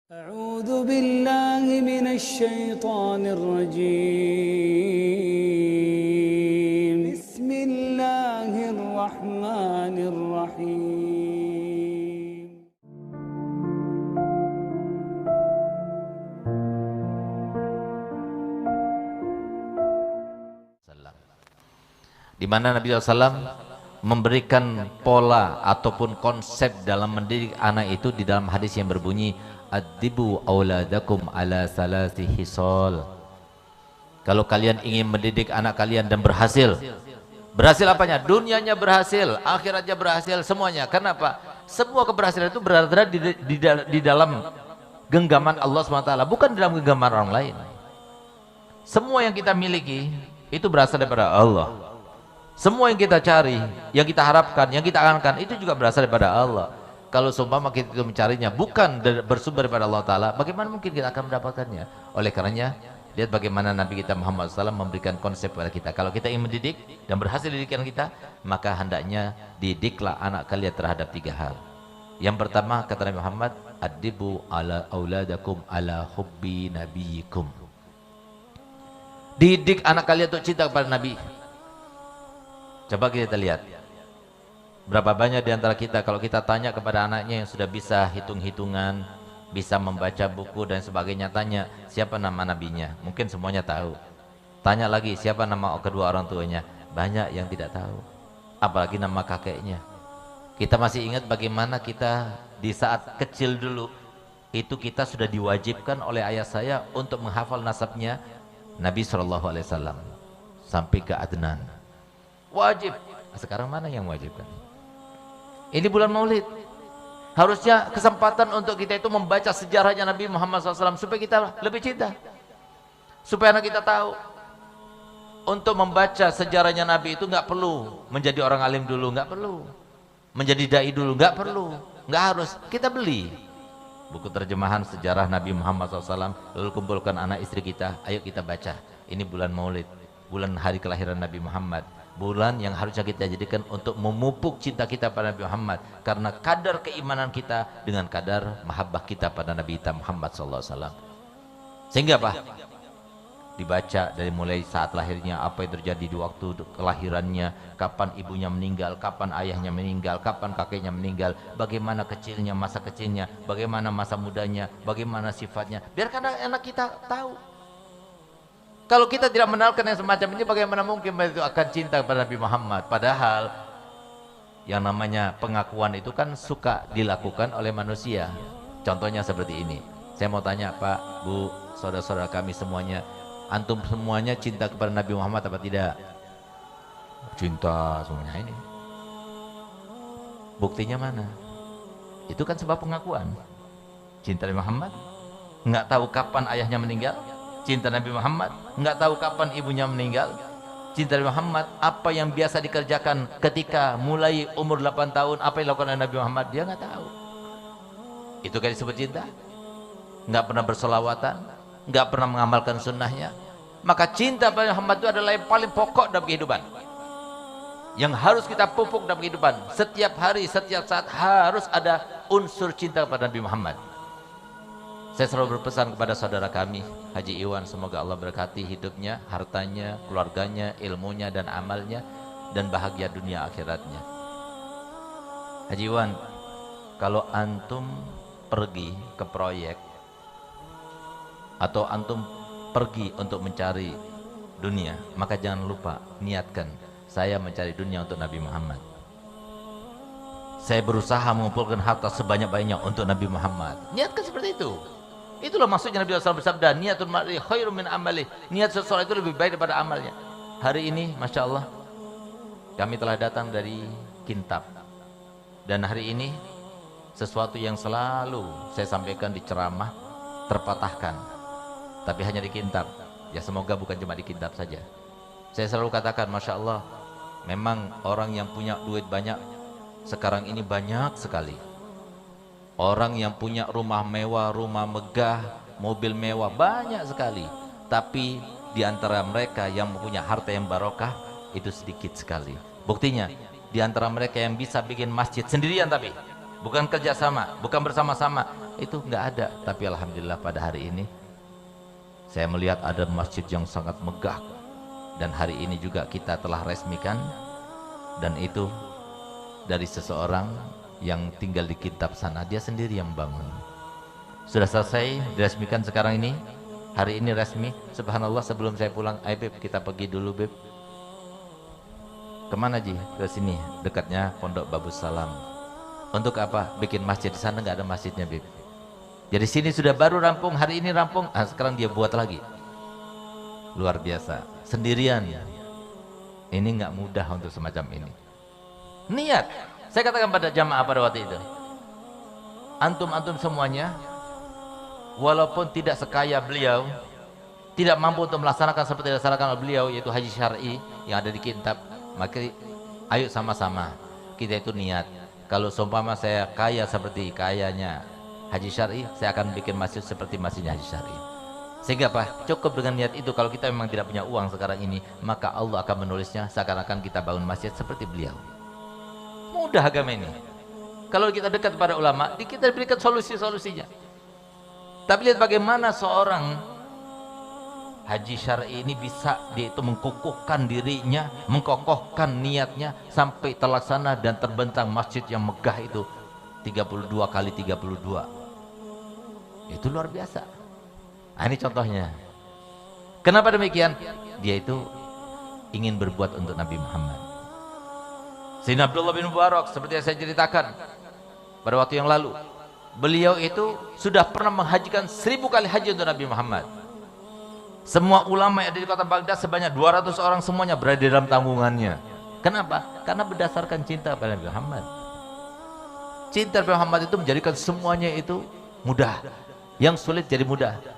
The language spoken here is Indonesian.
أعوذ بالله من الشيطان الرجيم بسم الله الرحمن الرحيم Di mana Nabi SAW memberikan pola ataupun konsep dalam mendidik anak itu di dalam hadis yang berbunyi addibu auladakum ala salasi hisol. Kalau kalian ingin mendidik anak kalian dan berhasil apanya? Dunianya berhasil, akhiratnya berhasil, semuanya. Kenapa? Semua keberhasilan itu berada di dalam genggaman Allah SWT, bukan di dalam genggaman orang lain. Semua yang kita miliki itu berasal daripada Allah. Semua yang kita cari, yang kita harapkan, yang kita angankan itu juga berasal daripada Allah. Kalau seumpama kita itu mencarinya bukan bersumber daripada Allah Ta'ala, bagaimana mungkin kita akan mendapatkannya? Oleh karenanya, lihat bagaimana Nabi kita Muhammad SAW memberikan konsep kepada kita. Kalau kita ingin mendidik dan berhasil didikan kita, maka hendaknya didiklah anak kalian terhadap 3 hal. Yang pertama, kata Nabi Muhammad, addibu ala auladakum ala hubbi nabiyikum. Didik anak kalian untuk cinta kepada Nabi. Coba kita lihat berapa banyak di antara kita kalau kita tanya kepada anaknya yang sudah bisa hitung-hitungan, bisa membaca buku dan sebagainya, tanya siapa nama nabinya, mungkin semuanya tahu. Tanya lagi siapa nama kedua orang tuanya, banyak yang tidak tahu, apalagi nama kakeknya. Kita masih ingat bagaimana kita di saat kecil dulu itu kita sudah diwajibkan oleh ayah saya untuk menghafal nasabnya Nabi SAW sampai ke Adnan. Wajib. Sekarang mana yang wajibkan? Ini bulan Maulid. Harusnya kesempatan untuk kita itu membaca sejarahnya Nabi Muhammad SAW supaya kita lebih cinta. Supaya anak kita tahu. Untuk membaca sejarahnya Nabi itu nggak perlu menjadi orang alim dulu, nggak perlu. Menjadi dai dulu, nggak perlu. Nggak harus. Kita beli buku terjemahan sejarah Nabi Muhammad SAW, lalu kumpulkan anak istri kita, ayo kita baca. Ini bulan Maulid, bulan hari kelahiran Nabi Muhammad. Bulan yang harusnya kita jadikan untuk memupuk cinta kita pada Nabi Muhammad, karena kadar keimanan kita dengan kadar mahabbah kita pada Nabi kita Muhammad SAW. Sehingga apa? Dibaca dari mulai saat lahirnya, apa yang terjadi di waktu kelahirannya, kapan ibunya meninggal, kapan ayahnya meninggal, kapan kakeknya meninggal, bagaimana kecilnya, masa kecilnya, bagaimana masa mudanya, bagaimana sifatnya, biarkan anak kita tahu. Kalau kita tidak mengenalkan yang semacam ini, bagaimana mungkin itu akan cinta kepada Nabi Muhammad? Padahal yang namanya pengakuan itu kan suka dilakukan oleh manusia. Contohnya seperti ini. Saya mau tanya Pak, Bu, saudara-saudara kami semuanya, antum semuanya cinta kepada Nabi Muhammad apa tidak? Cinta semuanya ini. Buktinya mana? Itu kan sebab pengakuan. Cinta Nabi Muhammad? Nggak tahu kapan ayahnya meninggal? Cinta Nabi Muhammad, nggak tahu kapan ibunya meninggal. Cinta Nabi Muhammad, apa yang biasa dikerjakan ketika mulai umur 8 tahun, apa yang dilakukan oleh Nabi Muhammad, dia nggak tahu. Itu kan disebut cinta. Nggak pernah bersolawatan, nggak pernah mengamalkan sunnahnya. Maka cinta pada Muhammad itu adalah yang paling pokok dalam kehidupan, yang harus kita pupuk dalam kehidupan. Setiap hari, setiap saat harus ada unsur cinta kepada Nabi Muhammad. Saya selalu berpesan kepada saudara kami Haji Iwan, semoga Allah berkati hidupnya, hartanya, keluarganya, ilmunya dan amalnya, dan bahagia dunia akhiratnya. Haji Iwan, kalau antum pergi ke proyek atau antum pergi untuk mencari dunia, maka jangan lupa niatkan, saya mencari dunia untuk Nabi Muhammad. Saya berusaha mengumpulkan harta sebanyak-banyaknya untuk Nabi Muhammad. Niatkan seperti itu. Itulah maksudnya Nabi SAW bersabda, niatul mar'i khairum min amalih. Niat seseorang itu lebih baik daripada amalnya. Hari ini Masya Allah kami telah datang dari Kintab, dan hari ini sesuatu yang selalu saya sampaikan di ceramah terpatahkan, tapi hanya di Kintab. Ya semoga bukan cuma di Kintab saja. Saya selalu katakan Masya Allah, memang orang yang punya duit banyak sekarang ini banyak sekali. Orang yang punya rumah mewah, rumah megah, mobil mewah banyak sekali. Tapi di antara mereka yang punya harta yang barokah itu sedikit sekali. Buktinya, di antara mereka yang bisa bikin masjid sendirian, tapi bukan kerjasama, bukan bersama-sama, itu nggak ada. Tapi alhamdulillah pada hari ini saya melihat ada masjid yang sangat megah, dan hari ini juga kita telah resmikan, dan itu dari seseorang yang tinggal di Kintab sana, dia sendiri yang bangun. Sudah selesai diresmikan sekarang ini, hari ini resmi. Subhanallah, sebelum saya pulang, ayo Beb kita pergi dulu Beb. Kemana Ji? Ke sini, dekatnya Pondok Babus Salam. Untuk apa? Bikin masjid. Di sana nggak ada masjidnya Beb. Jadi sini sudah baru rampung, hari ini rampung, sekarang dia buat lagi. Luar biasa, sendirian. Ini nggak mudah untuk semacam ini. Niat, saya katakan pada jamaah pada waktu itu, antum-antum semuanya, walaupun tidak sekaya beliau, tidak mampu untuk melaksanakan seperti yang dilaksanakan oleh beliau, yaitu Haji Syar'i yang ada di Kintab, maka ayo sama-sama kita itu niat. Kalau seumpama saya kaya seperti kayanya Haji Syar'i, saya akan bikin masjid seperti masjidnya Haji Syar'i. Sehingga apa? Cukup dengan niat itu. Kalau kita memang tidak punya uang sekarang ini, maka Allah akan menulisnya seakan-akan kita bangun masjid seperti beliau. Mudah agama ini. Kalau kita dekat pada ulama, kita berikan solusi-solusinya. Tapi lihat bagaimana seorang Haji Syar'i ini bisa dia itu mengkukuhkan dirinya, mengkokohkan niatnya sampai terlaksana dan terbentang masjid yang megah itu 32 kali 32. Itu luar biasa. Nah, ini contohnya. Kenapa demikian? Dia itu ingin berbuat untuk Nabi Muhammad. Sayyidina Abdullah bin Mubarak, seperti yang saya ceritakan pada waktu yang lalu, beliau itu sudah pernah menghajikan 1000 kali haji untuk Nabi Muhammad. Semua ulama yang ada di kota Baghdad sebanyak 200 orang semuanya berada di dalam tanggungannya. Kenapa? Karena berdasarkan cinta pada Nabi Muhammad. Cinta Nabi Muhammad itu menjadikan semuanya itu mudah. Yang sulit jadi mudah.